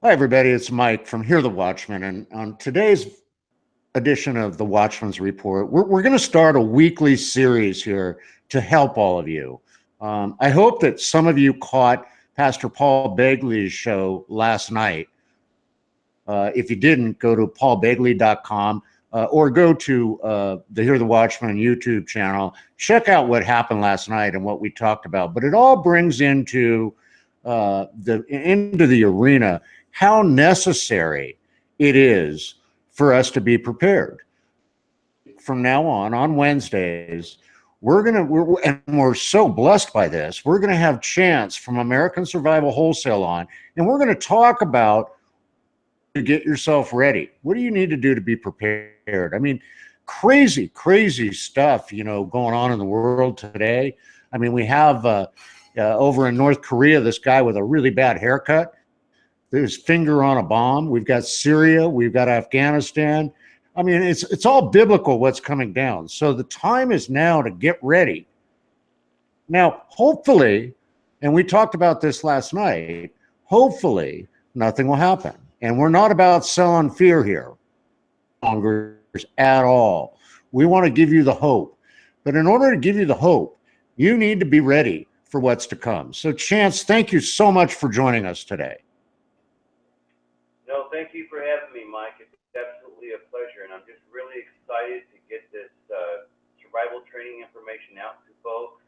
Hi, everybody. It's Mike from Here the Watchman. And on today's edition of the Watchman's Report, we're going to start a weekly series here to help all of you. I hope that some of you caught Pastor Paul Begley's show last night. If you didn't, go to paulbegley.com or go to the Hear the Watchman YouTube channel. Check out what happened last night and what we talked about. But it all brings into the arena how necessary it is for us to be prepared. From now on Wednesdays, and we're so blessed by this. We're gonna have Chance from American Survival Wholesale on, and we're gonna talk about to get yourself ready. What do you need to do to be prepared? I mean, crazy stuff, going on in the world today. I mean, we have over in North Korea this guy with a really bad haircut, his finger on a bomb. We've got Syria, we've got Afghanistan. I mean, it's all biblical what's coming down. So the time is now to get ready. Now, hopefully, and we talked about this last night, hopefully nothing will happen. And we're not about selling fear here at all. We want to give you the hope. But in order to give you the hope, you need to be ready for what's to come. So, Chance, thank you so much for joining us today. No, thank you for having me, Mike. It's absolutely a pleasure, and I'm just really excited to get this survival training information out to folks.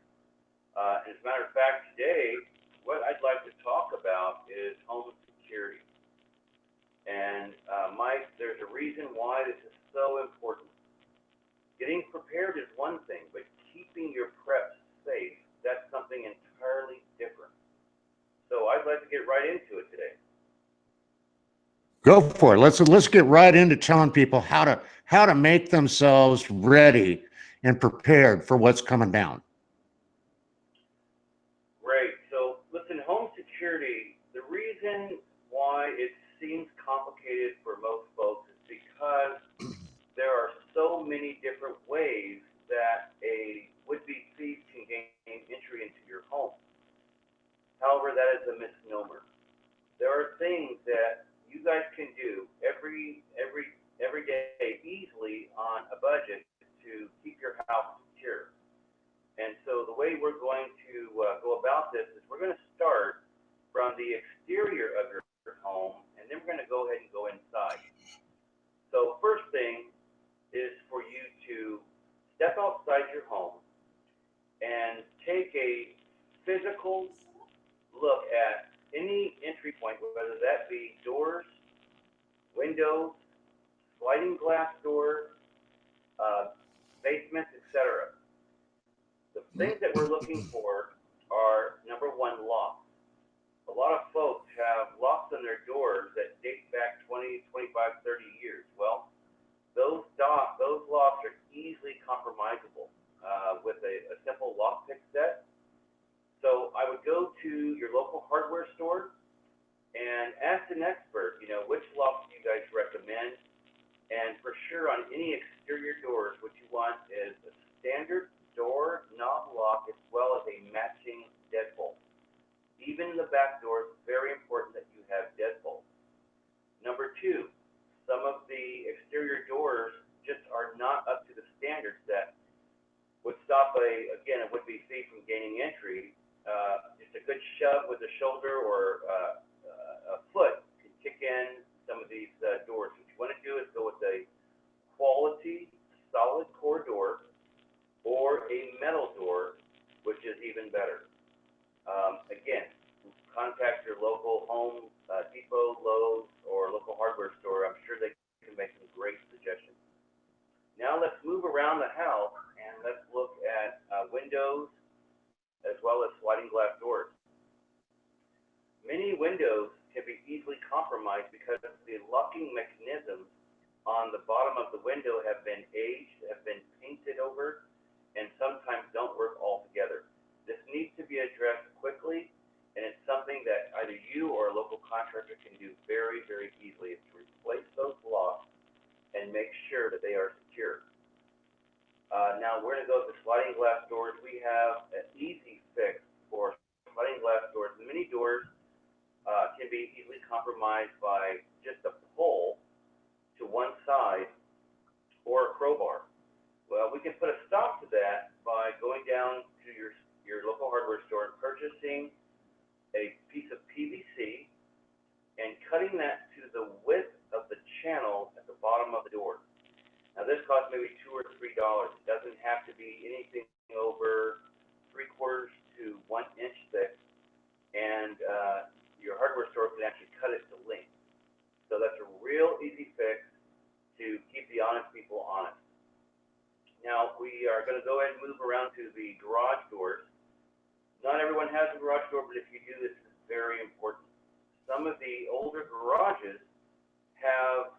As a matter of fact, today, what I'd like to talk about is home security. And Mike, there's a reason why this is so important. Getting prepared is one thing, but keeping your preps safe, that's something entirely different. So I'd like to get right into it today. Go for it. Let's get right into telling people how to make themselves ready and prepared for what's coming down. Great. So listen, home security, the reason why it seems complicated for most folks is because there are so many different ways that a would-be thief can gain entry into your home. However, that is a misnomer. There are things that you guys can do every day easily on a budget to keep your house secure. And so the way we're going to go about this is we're going to start from the exterior of your home, and then we're going to go ahead and go inside. So first thing is for you to step outside your home and take a physical look at any entry point, whether that be doors, windows, sliding glass doors, basements, etc. The things that we're looking for are number one, locks. A lot of folks have locks on their doors that date back 20, 25, 30 years. Well, those locks are easily compromisable with a simple lockpick set. So I would go to your local hardware store and ask an expert, which locks do you guys recommend? And for sure, on any exterior doors, what you want is a standard door knob lock as well as a matching deadbolt. Even in the back doors, very important that you have deadbolts. Number two, some of the exterior doors just are not up to the standards that would stop a would-be thief from gaining entry. Just a good shove with the shoulder or a foot can kick in some of these doors. What you want to do is go with a quality solid core door or a metal door, which is even better. Again, contact your local Home Depot, Lowe's, or local hardware store. I'm sure they can make some great suggestions. Now let's move around the house and let's look at windows as well as sliding glass doors. Many windows can be easily compromised because the locking mechanisms on the bottom of the window have been aged, have been painted over, and sometimes don't work altogether. This needs to be addressed quickly, and it's something that either you or a local contractor can do very easily, is to replace those locks and make sure that they are secure. Now we're going to go to sliding glass doors. We have an easy fix for sliding glass doors. Many doors can be easily compromised by just a pole to one side or a crowbar. Well, we can put a stop to that by going down to your local hardware store and purchasing a piece of PVC and cutting that to the width of the channel at the bottom of the door. Now this costs maybe $2 or $3. It doesn't have to be anything over 3/4 to 1 inch thick, and your hardware store can actually cut it to length. So that's a real easy fix to keep the honest people honest. Now we are going to go ahead and move around to the garage doors. Not everyone has a garage door, but if you do, this is very important. Some of the older garages have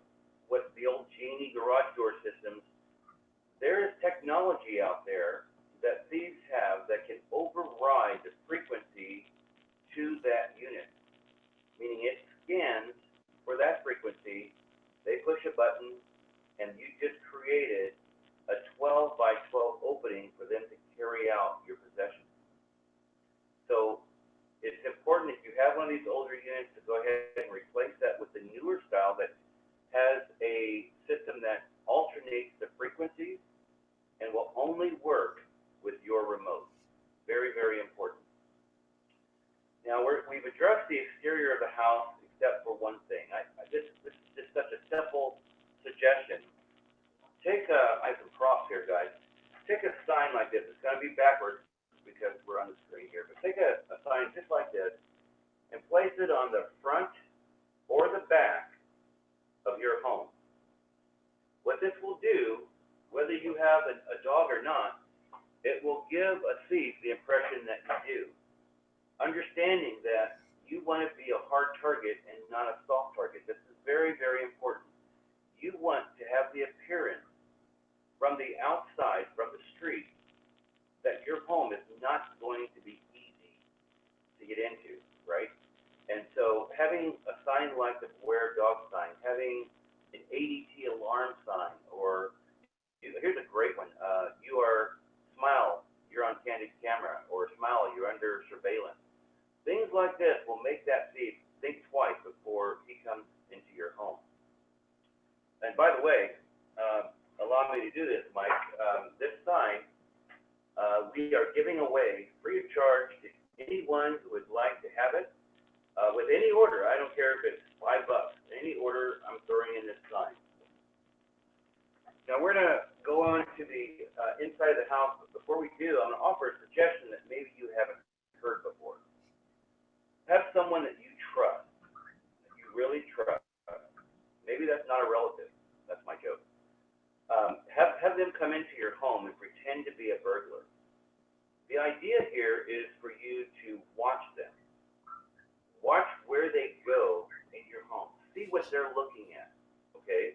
what's the old Genie garage door systems. There is technology out there that these have that can override the frequency to that unit, meaning it scans for that frequency, they push a button, and you just created a 12 by 12 opening for them to carry out your possessions. So it's important, if you have one of these older units, to go ahead and replace that with the newer style that has a system that alternates the frequencies and will only work with your remote. Very, very important. Now we've addressed the exterior of the house except for one thing. This is just such a simple suggestion. I have some props here, guys. Take a sign like this. It's going to be backwards because we're on the screen here. But take a sign just like this and place it on the front or the back of your home. What this will do, whether you have a dog or not, it will give a thief the impression that you do. Understanding that you want to be a hard target and not a soft target. This is very, very important. You want to have the appearance from the outside, from the street, that your home is not going to be easy to get into, right? And so having a sign like the Beware Dog sign, having an ADT alarm sign, or here's a great one, Smile, you're on candid camera, or Smile, you're under surveillance. Things like this will make that thief think twice before he comes into your home. And by the way, allow me to do this, Mike. This sign, we are giving away free of charge to anyone who would like to have it. With any order, I don't care if it's $5, any order, I'm throwing in this sign. Now we're going to go on to the inside of the house, but before we do, I'm going to offer a suggestion that maybe you haven't heard before. Have someone that you trust, that you really trust. Maybe that's not a relative. That's my joke. Have them come into your home and pretend to be a burglar. The idea here is for you to watch them. Watch where they go in your home. See what they're looking at, okay?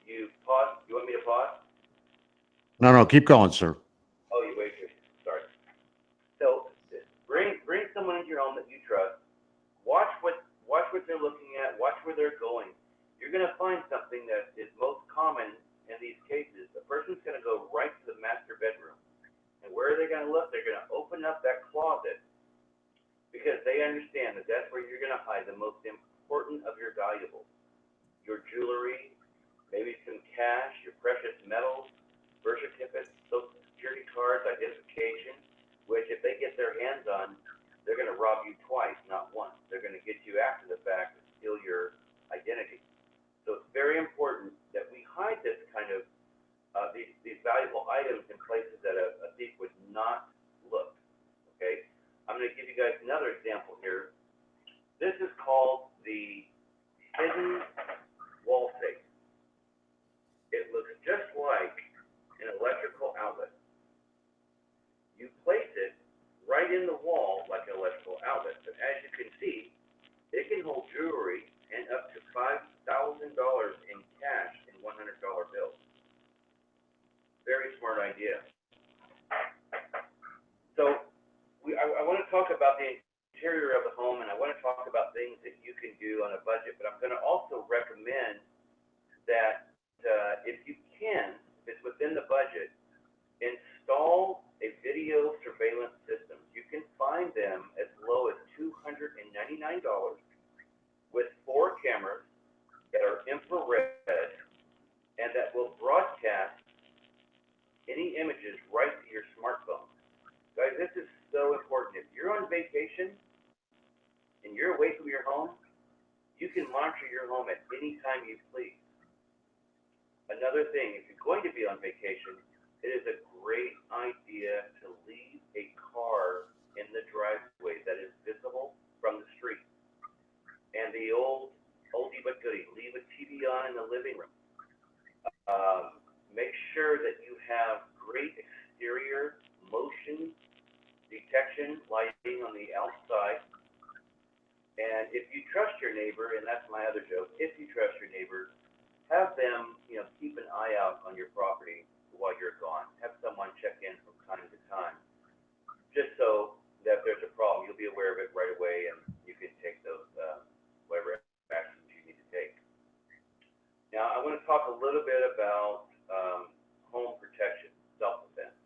You pause? You want me to pause? No, keep going, sir. Oh, you wait. Sorry. So bring someone into your home that you trust. Watch what they're looking at. Watch where they're going. You're going to find something that is most common in these cases. The person's going to go right to the master bedroom. And where are they going to look? They're going to open up that closet because they understand that that's where you're going to hide the most important of your valuables. Your jewelry, maybe some cash, your precious metals, birth certificates, social security cards, identification, which if they get their hands on, they're going to rob you twice, not once. They're going to get you after the fact and steal your identity. So it's very important that we hide this kind of these valuable items in places that a thief would not look. Okay, I'm going to give you guys another example here. This is called the hidden wall safe. It looks just like an electrical outlet. You place it right in the wall like an electrical outlet, but as you can see, it can hold jewelry and up to $5,000 in cash in $100 bills. Very smart idea. So I want to talk about the interior of the home, and I want to talk about things that you can do on a budget, but I'm going to also recommend that if you can, if it's within the budget, install a video surveillance system. You can find them as low as $299 with 4 cameras that are infrared and that will broadcast any images right to your smartphone. Guys, this is so important. If you're on vacation and you're away from your home, you can monitor your home at any time you please. Another thing, if you're going to be on vacation, it is a great idea to leave a car in the driveway that is visible from the street. And the oldie but goodie, leave a TV on in the living room. Make sure that you have great exterior motion detection lighting on the outside. And if you trust your neighbor, and that's my other joke, if you trust your neighbor, have them, keep an eye out on your property while you're gone. Have someone check in from time to time, just so that if there's a problem, you'll be aware of it right away, and you can take those whatever actions you need to take. Now, I want to talk a little bit about home protection, self-defense.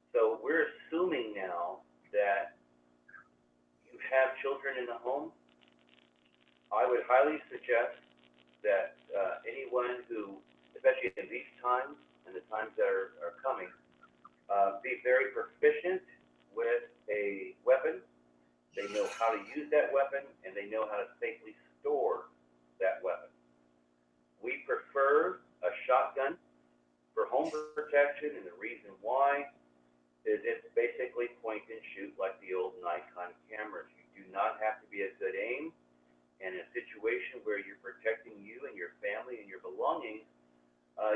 So we're assuming now that you have children in the home. I would highly suggest that anyone who, especially in these times and the times that are coming, be very proficient with a weapon. They know how to use that weapon, and they know how to safely store that weapon. We prefer a shotgun for home protection, and the reason why is it's basically point and shoot like the old Nikon cameras. You do not have to be a good aim, and in a situation where you're protecting you and your family and your belongings,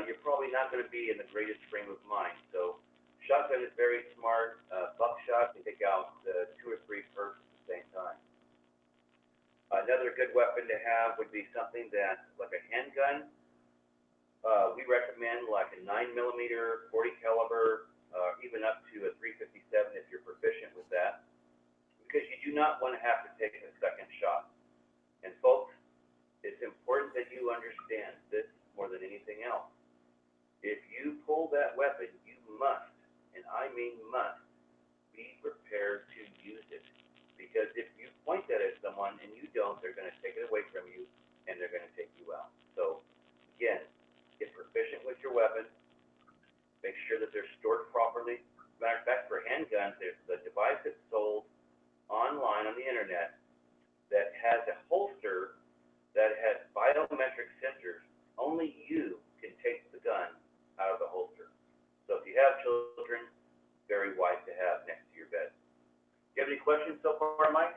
you're probably not going to be in the greatest frame of mind. So shotgun is very smart. Buckshot can take out 2 or 3 persons at the same time. Another good weapon to have would be something that's like a handgun. We recommend like a 9mm, 40 caliber, even up to a 357 if you're proficient with that, because you do not want to have to take a second shot. And folks, it's important that you understand this more than anything else. If you pull that weapon, you must, and I mean must, be prepared to use it. Because if you point that at someone and you don't, they're going to take it away from you and they're going to take you out. So again, get proficient with your weapon. Make sure that they're stored properly. Matter of fact, for handguns, there's a device that's sold online on the internet that has a holster that has biometric sensors. Only you can take the gun out of the holster. So if you have children, very wise to have next to your bed. Do you have any questions so far, Mike?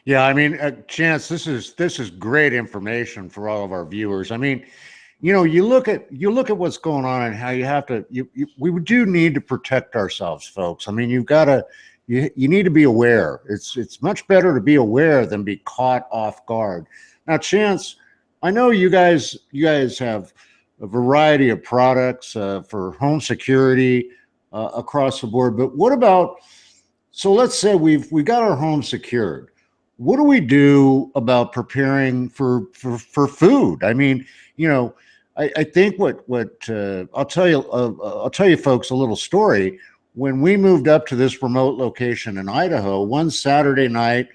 Yeah, I mean, Chance, this is great information for all of our viewers. I mean, you look at what's going on and how you have to. We do need to protect ourselves, folks. I mean, you need to be aware. It's much better to be aware than be caught off guard. Now, Chance, I know you guys have a variety of products for home security across the board, but what about? So let's say we've got our home secured. What do we do about preparing for food? I mean, I think what I'll tell you folks a little story. When we moved up to this remote location in Idaho, one Saturday night,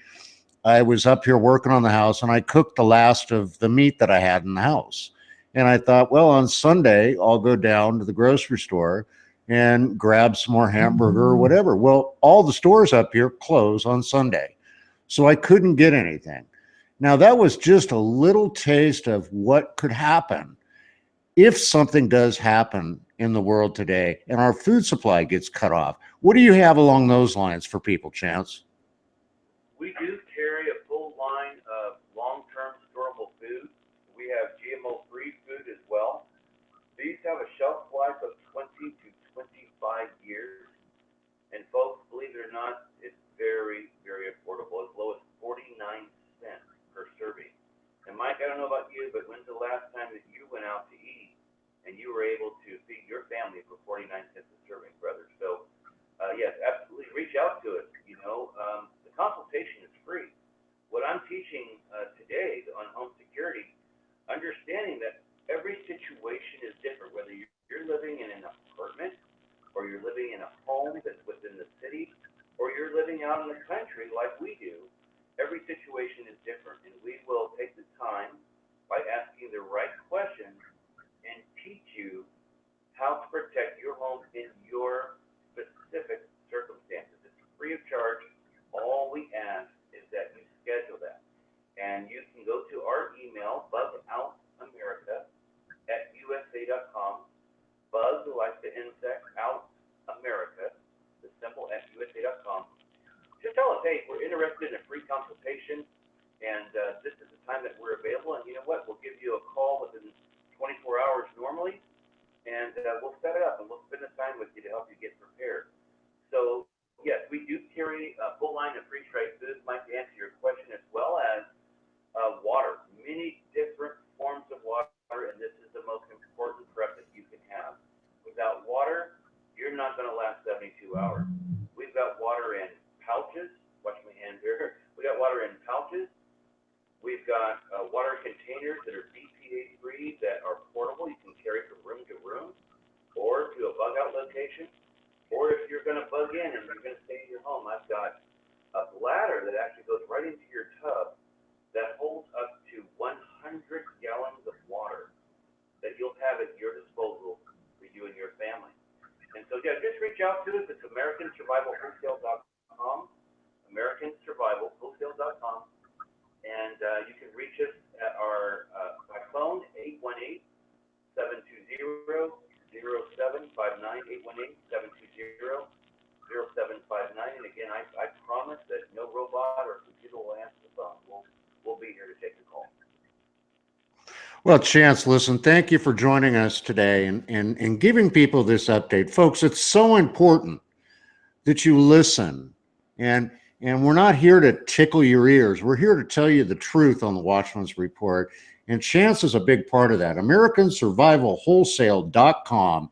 I was up here working on the house and I cooked the last of the meat that I had in the house. And I thought, well, on Sunday, I'll go down to the grocery store and grab some more hamburger or whatever. Well, all the stores up here close on Sunday. So I couldn't get anything. Now, that was just a little taste of what could happen if something does happen in the world today and our food supply gets cut off. What do you have along those lines for people, Chance? We do carry a full line of long-term storable food. We have GMO-free food as well. These have a shelf life of 20 to 25 years. And folks, believe it or not, it's very, very affordable, as low as 49 cents per serving. And Mike, I don't know about you, but when's the last time that you went out to eat and you were able to feed your family for 49 cents a serving, brother? So, yes, absolutely, reach out to us. The consultation is free. What I'm teaching today on home security, understanding that every situation is different, whether you're living in an apartment or situation is different, and we will take the time by asking the right questions and teach you how to protect your home in your specific circumstances. It's free of charge. All we ask is that you schedule that. And you can go to our email, bugoutamerica@usa.com, bug like the insect, out America, the symbol at usa.com. Just tell us, hey, we're interested in a free consultation, and this is the time that we're available, and you know what, we'll give you a call within 24 hours normally, and we'll set it up, and we'll spend the time with you to help you get prepared. So, yes, we do carry a full line of freeze-dried foods, Mike, to answer your question, as well as water, many different forms of water, and this is the most important prep that you can have. Without water, you're not going to last 72 hours. We've got water in pouches. Watch my hand here. We got water in pouches. We've got water containers that are BPA free, that are portable. You can carry from room to room or to a bug out location. Or if you're going to bug in and you're going to stay in your home, I've got a bladder that actually goes right into your tub that holds up to 100 gallons of water that you'll have at your disposal for you and your family. And so, yeah, just reach out to us. It's AmericanSurvivalWholesale.com, AmericanSurvivalWholesale.com, and you can reach us at our by phone, 818-720-0759, 818-720-0759. And again, I promise that no robot or computer will answer the phone. We'll be here to take the call. Well, Chance, listen, thank you for joining us today and giving people this update. Folks, it's so important that you listen. And we're not here to tickle your ears. We're here to tell you the truth on the Watchmen's Report. And Chance is a big part of that. AmericanSurvivalWholesale.com.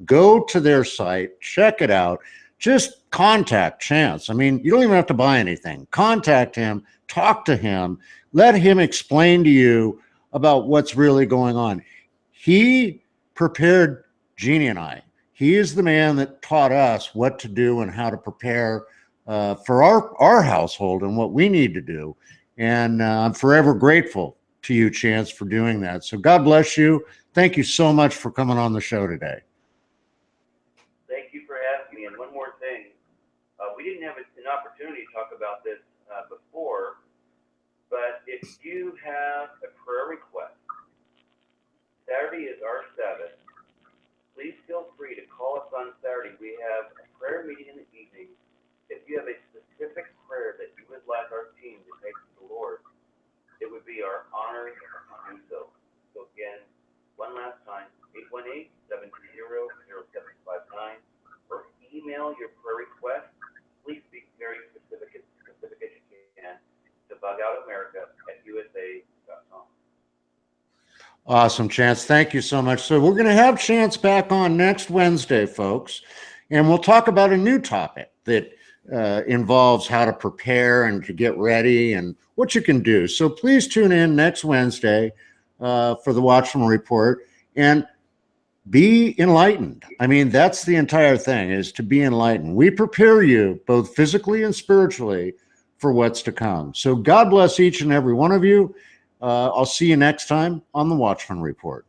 Go to their site, check it out. Just contact Chance. I mean, you don't even have to buy anything. Contact him, talk to him, let him explain to you about what's really going on. He prepared Jeannie and I. He is the man that taught us what to do and how to prepare for our household and what we need to do. And I'm forever grateful to you, Chance, for doing that. So God bless you. Thank you so much for coming on the show today. Thank you for having me. And one more thing, we didn't have an opportunity to talk about this before, but if you have a prayer request, Saturday is our Sabbath. Please feel free to call us on Saturday. We have a prayer meeting in the evening. If you have a specific prayer that you would like our team to take to the Lord, it would be our honor to do so. So again, one last time, 818-720-0759, or email your prayer request. Please be very specific as you can to bugoutamerica@usa.com. Awesome, Chance. Thank you so much. So we're going to have Chance back on next Wednesday, folks, and we'll talk about a new topic that involves how to prepare and to get ready and what you can do. So please tune in next Wednesday for the Watchman Report and be enlightened. I mean, that's the entire thing, is to be enlightened. We prepare you both physically and spiritually for what's to come. So God bless each and every one of you. I'll see you next time on the Watchman Report.